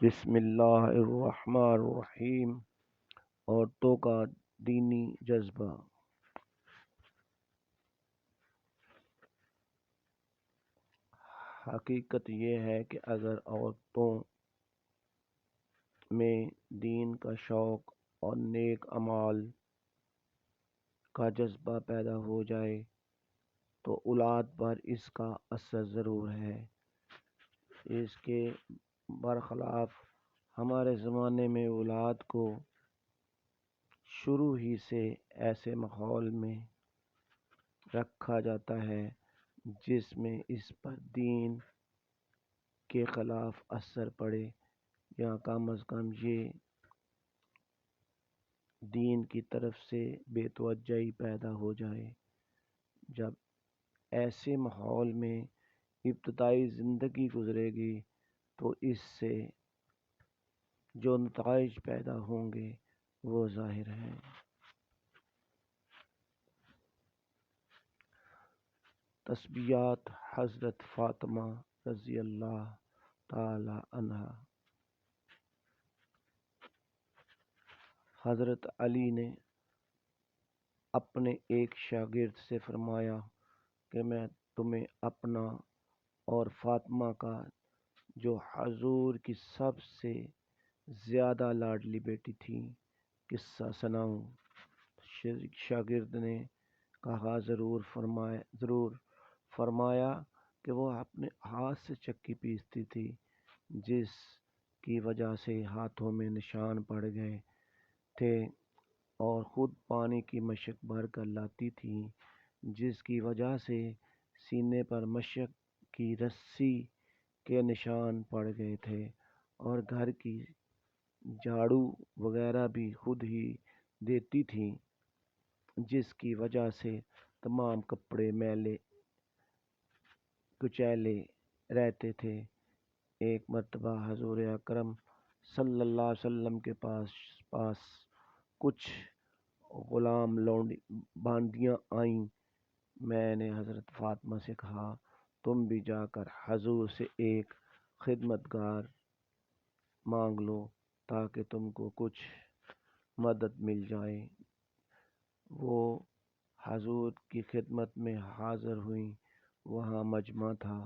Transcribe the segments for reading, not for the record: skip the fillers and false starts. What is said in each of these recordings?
بسم اللہ الرحمن الرحیم۔ عورتوں کا دینی جذبہ۔ حقیقت یہ ہے کہ اگر عورتوں میں دین کا شوق اور نیک اعمال کا جذبہ پیدا ہو جائے تو اولاد پر اس کا اثر ضرور ہے۔ اس کے برخلاف ہمارے زمانے میں اولاد کو شروع ہی سے ایسے ماحول میں رکھا جاتا ہے جس میں اس پر دین کے خلاف اثر پڑے یا کم از کم یہ دین کی طرف سے بے توجہی پیدا ہو جائے۔ جب ایسے ماحول میں ابتدائی زندگی گزرے گی تو اس سے جو نتائج پیدا ہوں گے وہ ظاہر ہیں۔ تسبیحات حضرت فاطمہ رضی اللہ تعالی عنہا۔ حضرت علی نے اپنے ایک شاگرد سے فرمایا کہ میں تمہیں اپنا اور فاطمہ کا جو حضور کی سب سے زیادہ لاڈلی بیٹی تھی قصہ سناؤں۔ شاگرد نے کہا ضرور۔ فرمایا کہ وہ اپنے ہاتھ سے چکی پیستی تھی جس کی وجہ سے ہاتھوں میں نشان پڑ گئے تھے، اور خود پانی کی مشک بھر کر لاتی تھی جس کی وجہ سے سینے پر مشک کی رسی کے نشان پڑ گئے تھے، اور گھر کی جھاڑو وغیرہ بھی خود ہی دیتی تھی جس کی وجہ سے تمام کپڑے میلے کچیلے رہتے تھے۔ ایک مرتبہ حضور اکرم صلی اللہ علیہ وسلم کے پاس کچھ غلام باندیاں آئیں۔ میں نے حضرت فاطمہ سے کہا تم بھی جا کر حضور سے ایک خدمتگار مانگ لو تاکہ تم کو کچھ مدد مل جائے۔ وہ حضور کی خدمت میں حاضر ہوئیں۔ وہاں مجمع تھا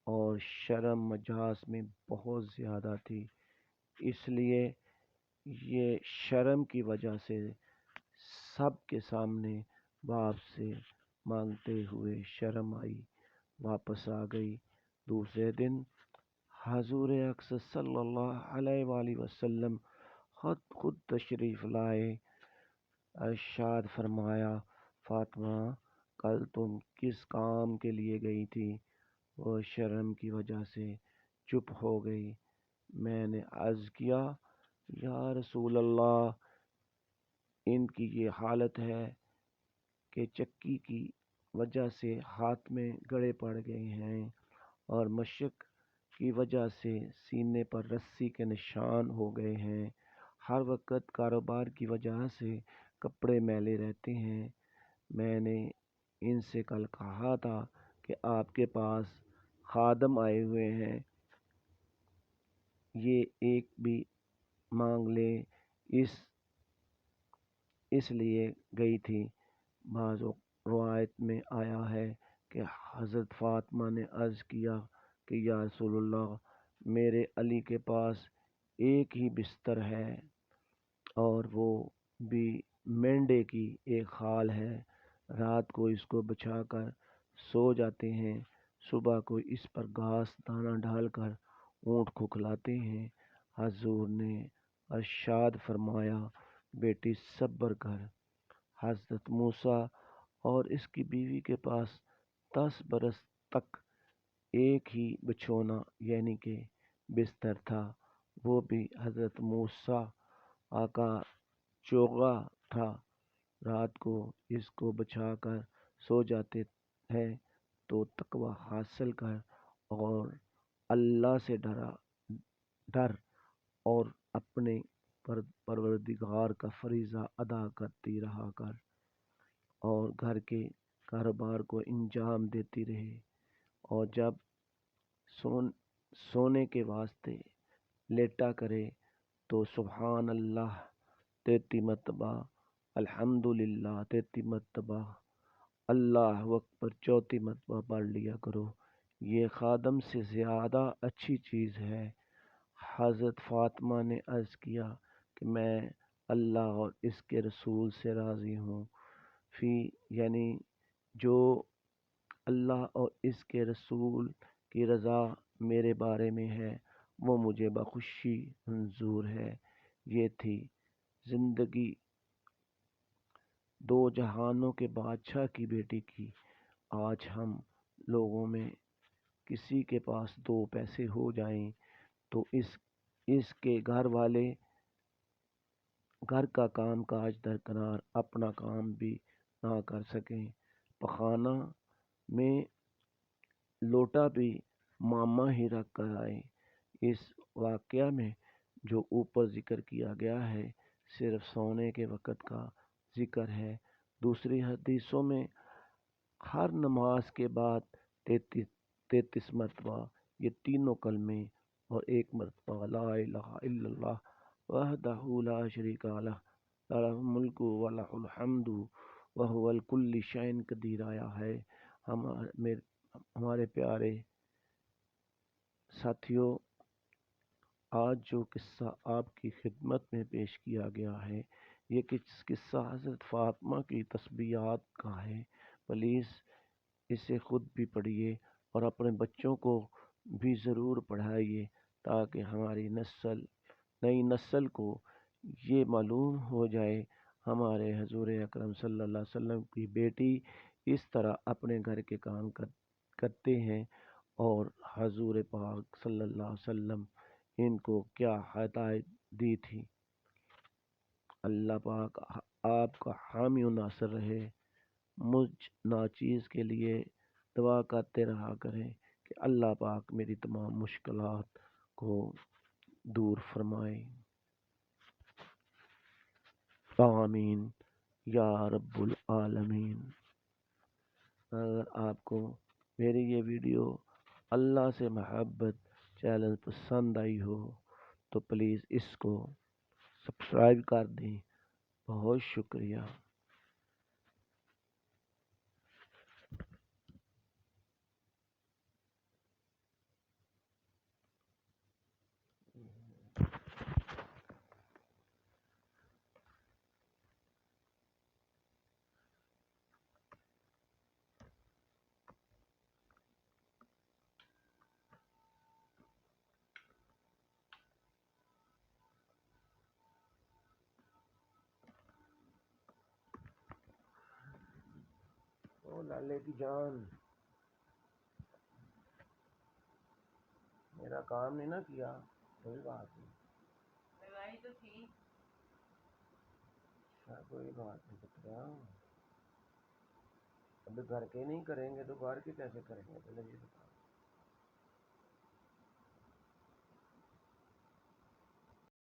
اور شرم مجاز میں بہت زیادہ تھی، اس لیے یہ شرم کی وجہ سے سب کے سامنے باپ سے مانگتے ہوئے شرم آئی، واپس آ گئی۔ دوسرے دن حضور اکرم صلی اللہ علیہ وآلہ وسلم خود تشریف لائے۔ ارشاد فرمایا فاطمہ کل تم کس کام کے لیے گئی تھی؟ وہ شرم کی وجہ سے چپ ہو گئی۔ میں نے عرض کیا یا رسول اللہ ان کی یہ حالت ہے کہ چکی کی وجہ سے ہاتھ میں گڑے پڑ گئے ہیں اور مشق کی وجہ سے سینے پر رسی کے نشان ہو گئے ہیں، ہر وقت کاروبار کی وجہ سے کپڑے میلے رہتے ہیں۔ میں نے ان سے کل کہا تھا کہ آپ کے پاس خادم آئے ہوئے ہیں، یہ ایک بھی مانگ لے، اس لیے گئی تھی۔ بعض روایت میں آیا ہے کہ حضرت فاطمہ نے عرض کیا کہ یا رسول اللہ میرے علی کے پاس ایک ہی بستر ہے اور وہ بھی مینڈے کی ایک خال ہے، رات کو اس کو بچھا کر سو جاتے ہیں، صبح کو اس پر گھاس دانا ڈال کر اونٹ کو کھلاتے ہیں۔ حضور نے ارشاد فرمایا بیٹی صبر کر۔ حضرت موسیٰ اور اس کی بیوی کے پاس 10 برس تک ایک ہی بچھونا یعنی کہ بستر تھا، وہ بھی حضرت موسیٰ کا چوغا تھا، رات کو اس کو بچھا کر سو جاتے ہیں۔ تو تقوی حاصل کر اور اللہ سے ڈر اور اپنے پروردگار کا فریضہ ادا کرتی رہا کر اور گھر کے کاروبار کو انجام دیتی رہے، اور جب سونے کے واسطے لیٹا کرے تو سبحان اللہ 33 مرتبہ، الحمدللہ 33 مرتبہ، اللہ اکبر 34 مرتبہ پڑھ لیا کرو۔ یہ خادم سے زیادہ اچھی چیز ہے۔ حضرت فاطمہ نے عرض کیا کہ میں اللہ اور اس کے رسول سے راضی ہوں، یعنی جو اللہ اور اس کے رسول کی رضا میرے بارے میں ہے وہ مجھے بخوشی منظور ہے۔ یہ تھی زندگی دو جہانوں کے بادشاہ کی بیٹی کی۔ آج ہم لوگوں میں کسی کے پاس 2 پیسے ہو جائیں تو اس کے گھر والے گھر کا کام کاج درکنار اپنا کام بھی نہ کر سکیں۔ پخانہ میں لوٹا بھی ماما ہی رکھ کر آئے۔ اس واقعہ میں جو اوپر ذکر کیا گیا ہے صرف سونے کے وقت کا ذکر ہے۔ دوسری حدیثوں میں ہر نماز کے بعد 33 مرتبہ یہ تینوں کلمے اور 1 مرتبہ لا الہ الا اللہ وحدہ لا شریک لہ لہ الملک ولہ الحمد وہو الکل شیء قدیر آیا ہے۔ ہمارے پیارے ساتھیوں، آج جو قصہ آپ کی خدمت میں پیش کیا گیا ہے یہ قصہ حضرت فاطمہ کی تسبیحات کا ہے۔ پلیز اسے خود بھی پڑھیے اور اپنے بچوں کو بھی ضرور پڑھائیے تاکہ ہماری نئی نسل کو یہ معلوم ہو جائے ہمارے حضور اکرم صلی اللہ علیہ وسلم کی بیٹی اس طرح اپنے گھر کے کام کرتے ہیں اور حضور پاک صلی اللہ علیہ وسلم ان کو کیا ہدایت دی تھی۔ اللہ پاک آپ کا حامی و ناصر رہے۔ مجھ ناچیز کے لیے دعا کرتے رہا کریں کہ اللہ پاک میری تمام مشکلات کو دور فرمائے۔ آمین یا رب العالمین۔ اگر آپ کو میری یہ ویڈیو اللہ سے محبت چیلنج پسند آئی ہو تو پلیز اس کو سبسکرائب کر دیں۔ بہت شکریہ۔ او لالے کی جان، میرا کام نہیں نہ کیا، کوئی بات نہیں، کوئی بات نہیں پترا۔ ابھی گھر کے نہیں کریں گے تو باہر کے کیسے کریں گے؟ پہلے یہ بتا۔